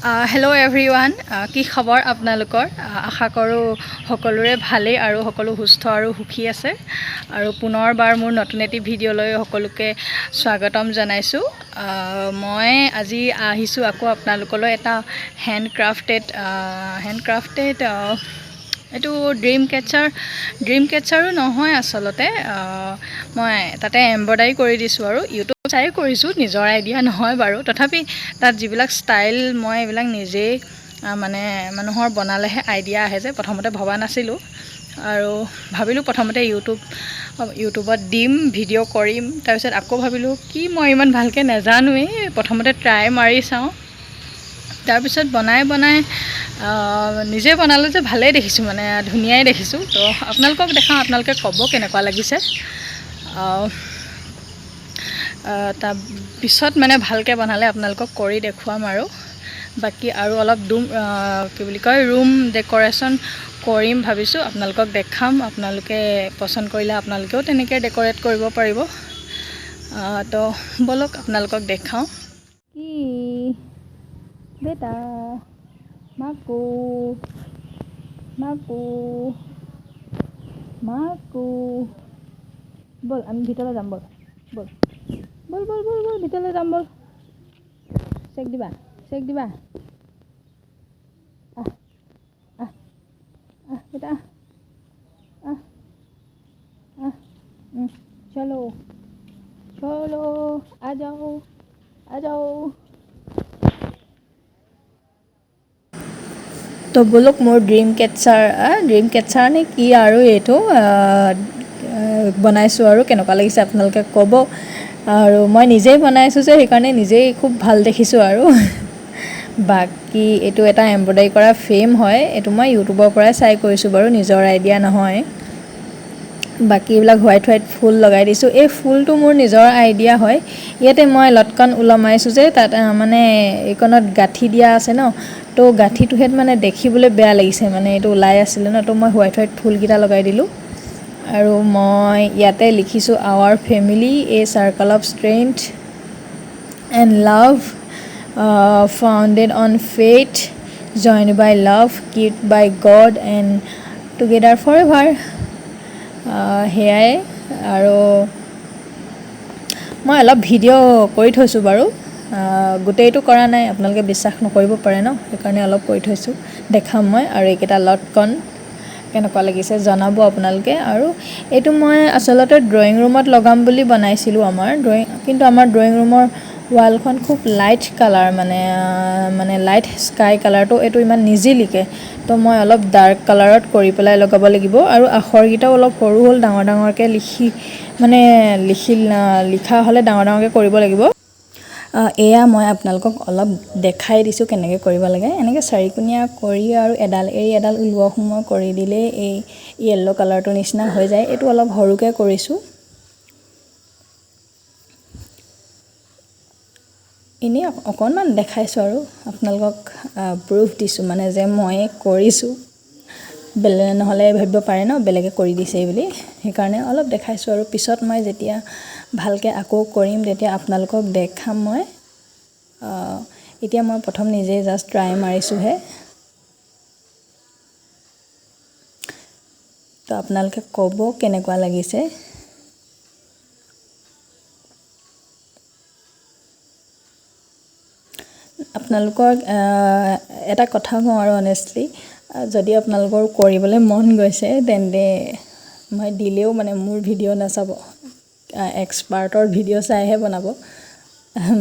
Hello' everyone কি খবৰ আপোনালোকৰ আশা কৰোঁ সকলোৰে ভালেই আৰু সকলো সুস্থ আৰু সুখী আছে আৰু পুনৰবাৰ মোৰ নতুন এটি ভিডিঅ'লৈ সকলোকে স্বাগতম জনাইছোঁ মই আজি আহিছোঁ আকৌ আপোনালোকলৈ এটা হেণ্ডক্ৰাফটেড এইটো ড্ৰিম কেটচাৰো নহয় আচলতে মই তাতে এম্ব্ৰইডাৰী কৰি দিছোঁ আৰু ইউটিউব চাই কৰিছোঁ নিজৰ আইডিয়া নহয় বাৰু তথাপি তাত যিবিলাক ষ্টাইল মই এইবিলাক নিজেই মানে মানুহৰ বনালেহে আইডিয়া আহে যে প্ৰথমতে ভবা নাছিলোঁ আৰু ভাবিলোঁ প্ৰথমতে ইউটিউবত দিম ভিডিঅ' কৰিম তাৰপিছত আকৌ ভাবিলোঁ কি মই ইমান ভালকৈ নাজানোৱেই প্ৰথমতে ট্ৰাই মাৰি চাওঁ তাৰপিছত বনাই নিজে বনালোঁ যে ভালেই দেখিছোঁ মানে ধুনীয়াই দেখিছোঁ তো আপোনালোকক দেখাওঁ আপোনালোকে ক'ব কেনেকুৱা লাগিছে তাৰপিছত মানে ভালকৈ বনালে আপোনালোকক কৰি দেখুৱাম আৰু বাকী আৰু অলপ ৰুম ডেক'ৰেশ্যন কৰিম ভাবিছোঁ আপোনালোকক দেখাম আপোনালোকে পচন্দ কৰিলে আপোনালোকেও তেনেকৈ ডেক'ৰেট কৰিব পাৰিব তো ব'লক আপোনালোকক দেখাওঁ কি বেটা মাকু ব'ল আমি ভিতৰলৈ যাম ব'ল ভিতৰলৈ যাম ব'ল চেক দিবা बेटा चलो आ जाओ তো ব'লক মোৰ ড্ৰিম কেটচাৰ নে কি আৰু এইটো বনাইছোঁ আৰু কেনেকুৱা লাগিছে আপোনালোকে ক'ব আৰু মই নিজেই বনাইছোঁ যে সেইকাৰণে নিজেই খুব ভাল দেখিছোঁ আৰু বাকী এইটো এটা এম্ব্ৰইডাৰী কৰা ফ্ৰেম হয় এইটো মই ইউটিউবৰ পৰাই চাই কৰিছোঁ বাৰু নিজৰ আইডিয়া নহয় বাকী এইবিলাক হোৱাইট ফুল লগাই দিছোঁ এই ফুলটো মোৰ নিজৰ আইডিয়া হয় ইয়াতে মই লটকন ওলমাইছোঁ যে তাত মানে এইকণত গাঁঠি দিয়া আছে ন তো গাঁঠিটোহেঁত মানে দেখিবলৈ বেয়া লাগিছে মানে এইটো ওলাই আছিলে ন তো মই হোৱাইট ফুলকেইটা লগাই দিলোঁ আৰু মই ইয়াতে লিখিছোঁ our family a circle of strength and love founded on faith, joined by love, kept by God and together forever. সেয়াই আৰু মই অলপ ভিডিঅ' কৰি থৈছোঁ বাৰু গোটেইটো কৰা নাই আপোনালোকে বিশ্বাস নকৰিব পাৰে ন সেইকাৰণে অলপ কৰি থৈছোঁ দেখাম মই আৰু এইকেইটা লটকন কেনেকুৱা লাগিছে জনাব আপোনালোকে আৰু এইটো মই আচলতে ড্ৰয়িং ৰুমত লগাম বুলি বনাইছিলোঁ কিন্তু আমাৰ ড্ৰয়িং ৰুমৰ ৱালখন খুব লাইট কালাৰ মানে লাইট স্কাই কালাৰটো এইটো ইমান নিজিলিকে তো মই অলপ ডাৰ্ক কালাৰত কৰি পেলাই লগাব লাগিব আৰু আখৰকেইটাও অলপ সৰু হ'ল ডাঙৰকৈ লিখা হ'লে ডাঙৰকৈ কৰিব লাগিব এয়া মই আপোনালোকক অলপ দেখাই দিছোঁ কেনেকৈ কৰিব লাগে এনেকৈ চাৰিকোণীয়া কৰি আৰু এডাল ওলোৱা সোমোৱা কৰি দিলেই এই য়েল্ল' কালাৰটোৰ নিচিনা হৈ যায় এইটো অলপ সৰুকৈ কৰিছোঁ এনেই অকণমান দেখাইছোঁ আৰু আপোনালোকক প্ৰুফ দিছোঁ মানে যে মই কৰিছোঁ নহ'লে ভাবিব পাৰে ন বেলেগে কৰি দিছে বুলি সেইকাৰণে অলপ দেখাইছোঁ আৰু পিছত মই যেতিয়া ভালকৈ আকৌ কৰিম তেতিয়া আপোনালোকক দেখাম মই এতিয়া মই প্ৰথম নিজে জাষ্ট ট্ৰাই মাৰিছোঁহে তো আপোনালোকে ক'ব কেনেকুৱা লাগিছে আপোনালোকক এটা কথা কওঁ আৰু অনেষ্টলি যদি আপোনালোকৰ কৰিবলৈ মন গৈছে তেন্তে মই দিলেও মানে মোৰ ভিডিঅ' নাচাব এক্সপাৰ্টৰ ভিডিঅ' চাইহে বনাব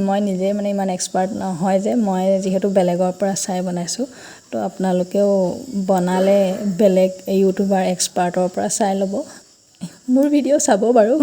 মই নিজে মানে ইমান এক্সপাৰ্ট নহয় যে মই যিহেতু বেলেগৰ পৰা চাই বনাইছোঁ তো আপোনালোকেও বনালে বেলেগ ইউটিউবাৰ এক্সপাৰ্টৰ পৰা চাই ল'ব মোৰ ভিডিঅ' চাব বাৰু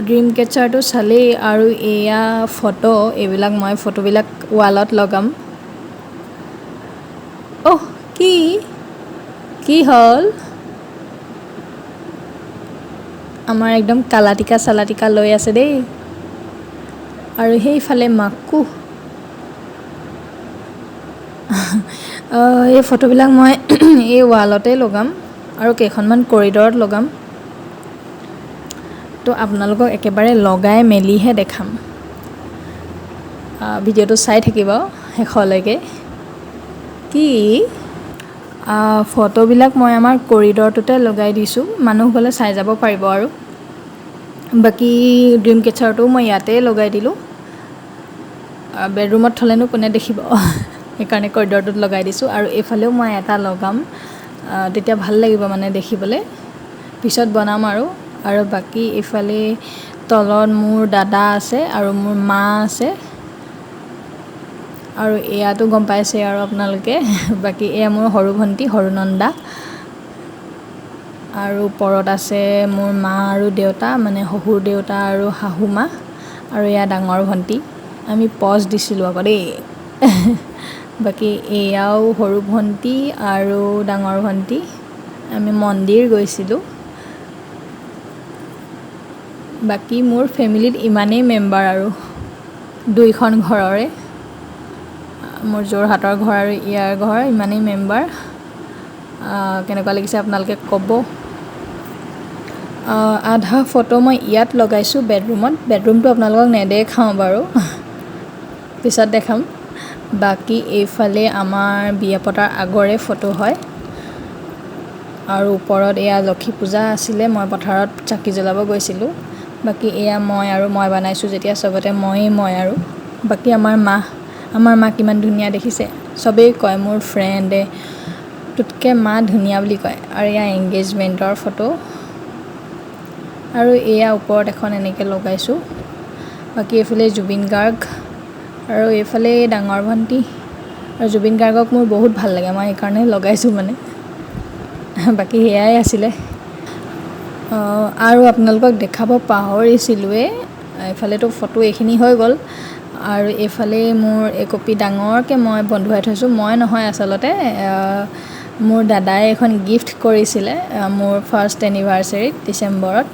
ড্ৰিম কেচাৰটো চালেই আৰু এয়া ফটো, এইবিলাক মই ফটোবিলাক ৱালত লগাম। অহ, কি হ'ল? আমাৰ একদম কালাটিকা চালাটিকা লৈ আছে দেই। আৰু সেইফালে মাকো। এই ফটোবিলাক মই এই ৱালতে লগাম আৰু কেইখনমান কৰিডৰত লগাম। তো আপোনালোকক একেবাৰে লগাই মেলিহে দেখাম। ভিডিঅ'টো চাই থাকিব শেষলৈকে। কি? ফটোবিলাক মই আমাৰ কৰিডৰটোতে লগাই দিছোঁ, মানুহ গ'লে চাই যাব পাৰিব আৰু। বাকী ড্ৰিম কেচাৰটোও মই ইয়াতে লগাই দিলোঁ। বেডৰুমত থ'লেনো কোনে দেখিব, সেইকাৰণে কৰিডৰটোত লগাই দিছোঁ। আৰু এইফালেও মই এটা লগাম, তেতিয়া ভাল লাগিব মানে দেখিবলৈ। পিছত বনাম আৰু বাকী এইফালে তলত মোৰ দাদা আছে আৰু মোৰ মা আছে। আৰু এয়াতো গম পাইছে আৰু আপোনালোকে। বাকী এয়া মোৰ সৰু ভণ্টি, সৰু নন্দা। আৰু ওপৰত আছে মোৰ মা আৰু দেউতা, মানে শহুৰ দেউতা আৰু শাহু মা। আৰু এয়া ডাঙৰ ভণ্টি। আমি পজ দিছিলোঁ আকৌ দেই। বাকী এয়াও সৰু ভণ্টি আৰু ডাঙৰ ভণ্টি। আমি মন্দিৰ গৈছিলোঁ। বাকী মোৰ ফেমিলিত ইমানেই মেম্বাৰ আৰু, 2খন ঘৰৰে। মোৰ যোৰহাটৰ ঘৰ আৰু ইয়াৰ ঘৰ, ইমানেই মেম্বাৰ। কেনেকুৱা লাগিছে আপোনালোকে ক'ব। আধা ফটো মই ইয়াত লগাইছোঁ বেডৰুমটো আপোনালোকক নেদেখাওঁ বাৰু, পিছত দেখাম। বাকী এইফালে আমাৰ বিয়া পতাৰ আগৰে ফটো হয়। আৰু ওপৰত এয়া লক্ষী পূজা আছিলে, মই পথাৰত চাকি জ্বলাব গৈছিলোঁ। বাকী এয়া মই বনাইছোঁ যেতিয়া চবতে মই আৰু। বাকী আমাৰ মা কিমান ধুনীয়া দেখিছে। চবেই কয় মোৰ ফ্ৰেণ্ডে, তোতকৈ মা ধুনীয়া বুলি কয়। আৰু এয়া এংগেজমেণ্টৰ ফটো। আৰু এয়া ওপৰত এখন এনেকৈ লগাইছোঁ। বাকী এইফালে জুবিন গাৰ্গ আৰু এইফালে ডাঙৰ ভণ্টি। আৰু জুবিন গাৰ্গক মোৰ বহুত ভাল লাগে, মই সেইকাৰণে লগাইছোঁ মানে। বাকী সেয়াই আছিলে। আৰু আপোনালোকক দেখাব পাহৰিছিলোঁৱে, এইফালেতো ফটো এইখিনি হৈ গ'ল। আৰু এইফালে মোৰ একপি ডাঙৰকৈ মই বন্ধুৱাই থৈছোঁ। মই নহয় আচলতে, মোৰ দাদাই এখন গিফ্ট কৰিছিলে মোৰ ফাৰ্ষ্ট এনিভাৰ্চেৰীত ডিচেম্বৰত।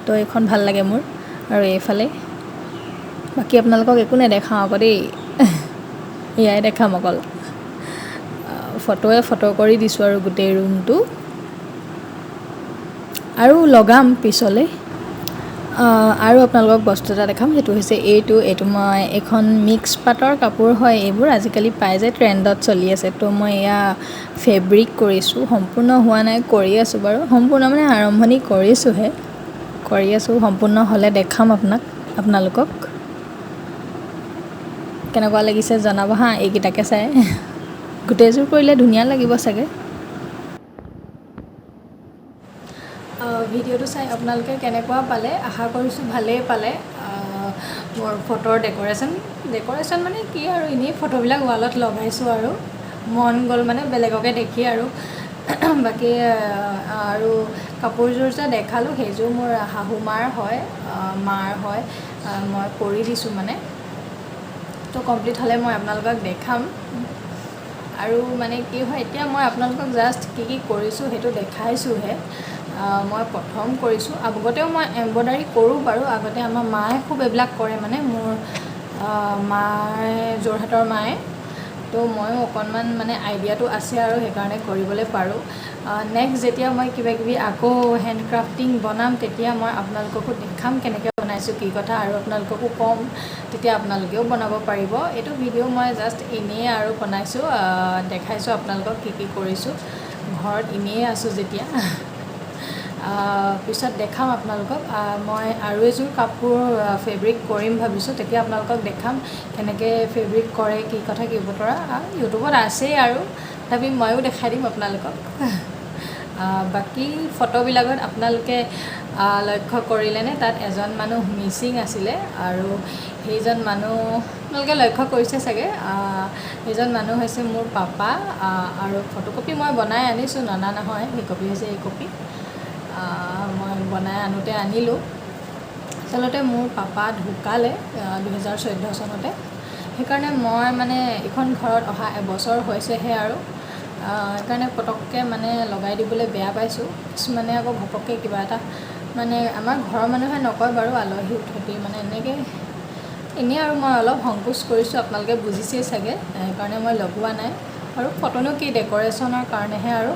তো এইখন ভাল লাগে মোৰ। আৰু এইফালে বাকী আপোনালোকক একো নেদেখাওঁ আকৌ দেই, এয়াই দেখাম অকল। ফটো কৰি দিছোঁ আৰু গোটেই ৰুমটো। আৰু লগাম পিছলৈ। আৰু আপোনালোকক বস্তু এটা দেখাম, সেইটো হৈছে এইটো মই এখন মিক্স পাটৰ কাপোৰ হয় এইবোৰ, আজিকালি পাই যে ট্ৰেণ্ডত চলি আছে। তো মই এয়া ফেব্ৰিক কৰিছোঁ, সম্পূৰ্ণ হোৱা নাই, কৰি আছোঁ বাৰু। সম্পূৰ্ণ মানে আৰম্ভণি কৰিছোঁহে, কৰি আছোঁ। সম্পূৰ্ণ হ'লে দেখাম আপোনালোকক। কেনেকুৱা লাগিছে জনাব হা, এইকেইটাকে চাই। গোটেইযোৰ কৰিলে ধুনীয়া লাগিব চাগে। ভিডিঅ'টো চাই আপোনালোকে কেনেকুৱা পালে, আশা কৰিছোঁ ভালেই পালে। মোৰ ফটোৰ ডেক'ৰেশ্যন মানে কি আৰু, এনেই ফটোবিলাক ৱালত লগাইছোঁ আৰু মন গ'ল মানে বেলেগকে দেখি আৰু। বাকী আৰু কাপোৰযোৰ যে দেখালোঁ, সেইযোৰ মোৰ শাহু মাৰ হয়, মাৰ হয়। মই কৰি দিছোঁ মানে। তো কমপ্লিট হ'লে মই আপোনালোকক দেখাম। আৰু মানে কি হয়, এতিয়া মই আপোনালোকক জাষ্ট কি কৰিছোঁ সেইটো দেখাইছোঁহে। মই প্ৰথম কৰিছোঁ, আগতেও মই এম্ব্ৰইডাৰী কৰোঁ বাৰু। আগতে আমাৰ মায়ে খুব এইবিলাক কৰে, মানে মোৰ যোৰহাটৰ মায়ে। তো ময়ো অকণমান মানে আইডিয়াটো আছে আৰু সেইকাৰণে কৰিবলৈ পাৰোঁ। নেক্সট যেতিয়া মই কিবাকিবি আকৌ হেণ্ডক্ৰাফটিং বনাম, তেতিয়া মই আপোনালোককো দেখাম কেনেকৈ বনাইছোঁ, কি কথা, আৰু আপোনালোককো ক'ম, তেতিয়া আপোনালোকেও বনাব পাৰিব। এইটো ভিডিঅ' মই জাষ্ট এনেই আৰু বনাইছোঁ, দেখাইছোঁ আপোনালোকক কি কৰিছোঁ। ঘৰত এনেই আছোঁ যেতিয়া। পিছত দেখাম আপোনালোকক। মই আৰু এযোৰ কাপোৰ ফেব্ৰিক কৰিম ভাবিছোঁ, তেতিয়া আপোনালোকক দেখাম কেনেকৈ ফেব্ৰিক কৰে, কি কথা কি বতৰা। ইউটিউবত আছেই আৰু, তথাপি ময়ো দেখাই দিম আপোনালোকক। বাকী ফটোবিলাকত আপোনালোকে লক্ষ্য কৰিলেনে, তাত এজন মানুহ মিচিং আছিলে। আৰু সেইজন মানুহ আপোনালোকে লক্ষ্য কৰিছে চাগে। সেইজন মানুহ হৈছে মোৰ পাপা। আৰু ফটোকপি মই বনাই আনিছোঁ, ননা নহয়, সেই কপি হৈছে এই কপি। মই বনাই আনোতে আনিলোঁ। আচলতে মোৰ পাপা ঢুকালে 2014 চনতে। সেইকাৰণে মই মানে এইখন ঘৰত অহা এবছৰ হৈছেহে আৰু সেইকাৰণে পটককৈ মানে লগাই দিবলৈ বেয়া পাইছোঁ। কিছুমানে আকৌ ঘপককৈ কিবা এটা মানে আমাৰ ঘৰৰ মানুহে নকয় বাৰু, আলহী উঠতি মানে এনেকৈ এনেই আৰু মই অলপ সংকোচ কৰিছোঁ, আপোনালোকে বুজিছেই চাগে, সেইকাৰণে মই লগোৱা নাই। আৰু ফটোনো কি, ডেক'ৰেশ্যনৰ কাৰণেহে আৰু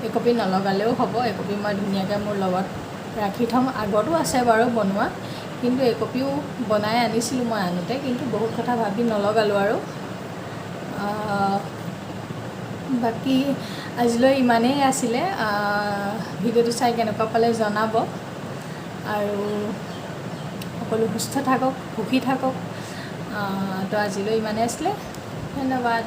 একপি নলগালেও হ'ব। একপি মই ধুনীয়াকৈ মোৰ লগত ৰাখি থ'ম। আগতো আছে বাৰু বনোৱা, কিন্তু একপিও বনাই আনিছিলোঁ মই আনোতে, কিন্তু বহুত কথা ভাবি নলগালোঁ আৰু। বাকী আজিলৈ ইমানেই আছিলে। ভিডিঅ'টো চাই কেনেকুৱা পালে জনাব, আৰু সকলো সুস্থ থাকক, সুখী থাকক। তো আজিলৈ ইমানেই আছিলে। ধন্যবাদ।